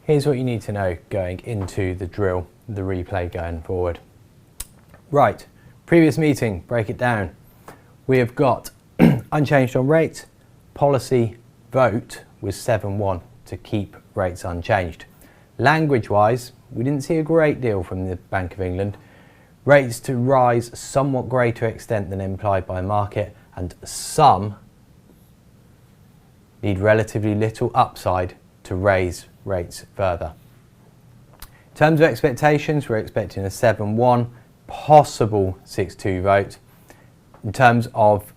Here's what you need to know going into the drill, the replay going forward. Right, previous meeting, break it down. We have got unchanged on rates, policy vote was 7-1 to keep rates unchanged. Language-wise, we didn't see a great deal from the Bank of England. Rates to rise somewhat greater extent than implied by market, and some need relatively little upside to raise rates further. In terms of expectations, we're expecting a 7-1, possible 6-2 vote. In terms of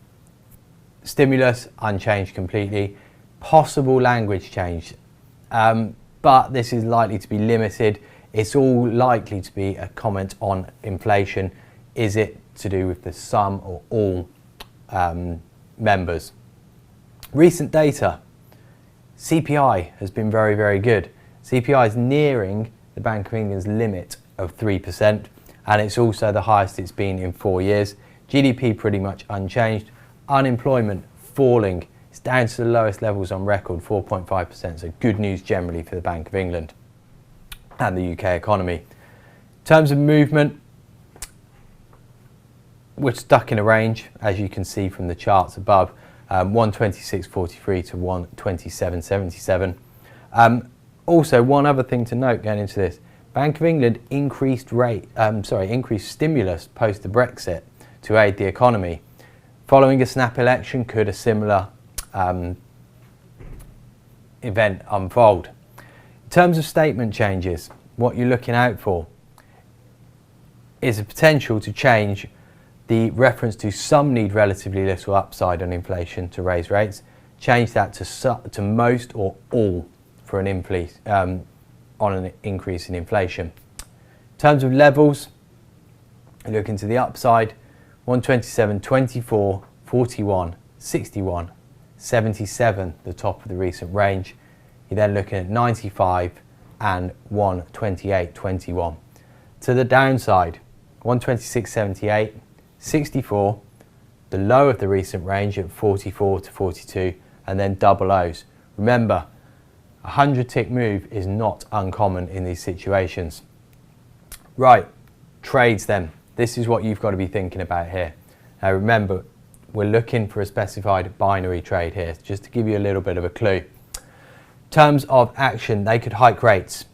stimulus, unchanged completely. Possible language change, but this is likely to be limited. It's all likely to be a comment on inflation. Is it to do with the some or all members? Recent data, CPI has been very, very good. CPI is nearing the Bank of England's limit of 3%, and it's also the highest it's been in 4 years. GDP pretty much unchanged. Unemployment falling. It's down to the lowest levels on record, 4.5%. So good news generally for the Bank of England and the UK economy. In terms of movement, we're stuck in a range, as you can see from the charts above, 126.43 to 127.77. Also, one other thing to note going into this: Bank of England increased stimulus post the Brexit to aid the economy. Following a snap election, could a similar event unfold? In terms of statement changes, what you're looking out for is a potential to change the reference to some need relatively little upside on inflation to raise rates, change that to most or all for an on an increase in inflation. In terms of levels, look into the upside, 127, 24, 41, 61, 77, the top of the recent range. You're then looking at 95 and 128.21. To the downside, 126.78, 64, the low of the recent range at 44 to 42, and then double O's. Remember, a 100 tick move is not uncommon in these situations. Right, trades then. This is what you've got to be thinking about here. Now remember, we're looking for a specified binary trade here, just to give you a little bit of a clue. In terms of action, they could hike rates.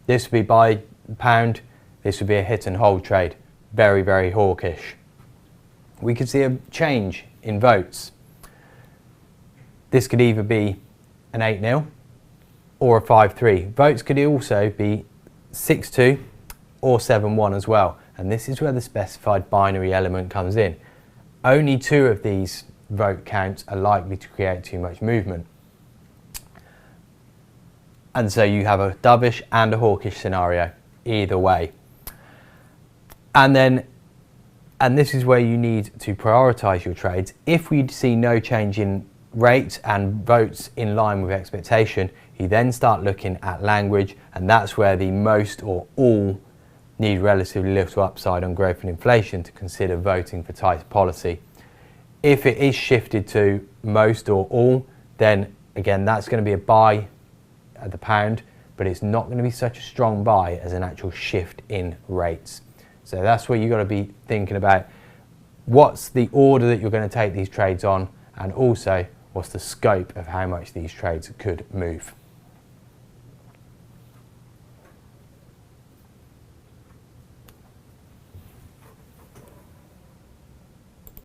This would be buy pound, this would be a hit and hold trade. Very, very hawkish. We could see a change in votes. This could either be an 8-0 or a 5-3. Votes could also be 6-2 or 7-1 as well. And this is where the specified binary element comes in. Only 2 of these vote counts are likely to create too much movement. And so you have a dovish and a hawkish scenario, either way. And this is where you need to prioritise your trades. If we see no change in rates and votes in line with expectation, you then start looking at language, and that's where the most or all need relatively little upside on growth and inflation to consider voting for tighter policy. If it is shifted to most or all, then again that's going to be a buy at the pound, but it's not going to be such a strong buy as an actual shift in rates. So that's what you've got to be thinking about. What's the order that you're going to take these trades on, and also what's the scope of how much these trades could move.